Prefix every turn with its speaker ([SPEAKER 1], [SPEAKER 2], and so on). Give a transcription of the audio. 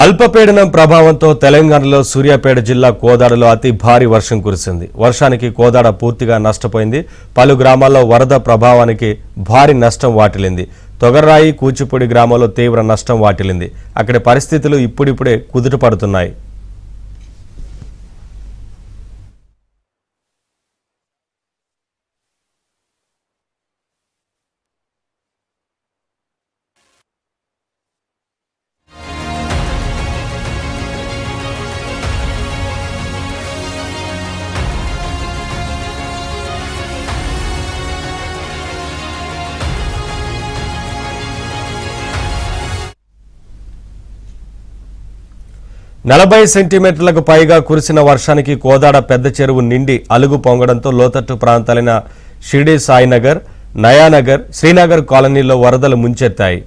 [SPEAKER 1] అల్పపీడనం ప్రభావంతో తెలంగాణలో సూర్యాపేట జిల్లా కోదాడలో అతి భారీ వర్షం కురిసింది. వర్షానికి కోదాడ పూర్తిగా నష్టపోయింది. పలు గ్రామాల్లో వరద ప్రభావానికి భారీ నష్టం వాటిల్లింది. తొగర్రాయి, కూచిపూడి గ్రామాల్లో తీవ్ర నష్టం వాటిల్లింది. అక్కడి పరిస్థితులు ఇప్పుడిప్పుడే కుదుటపడుతున్నాయి. నలభై సెంటీమీటర్లకు పైగా కురిసిన వర్షానికి కోదాడ పెద్ద చెరువు నిండి అలుగు పొంగడంతో లోతట్టు ప్రాంతాలైన షిర్డీ సాయినగర్, నయానగర్, శ్రీనగర్ కాలనీలో వరదలు ముంచెత్తాయి.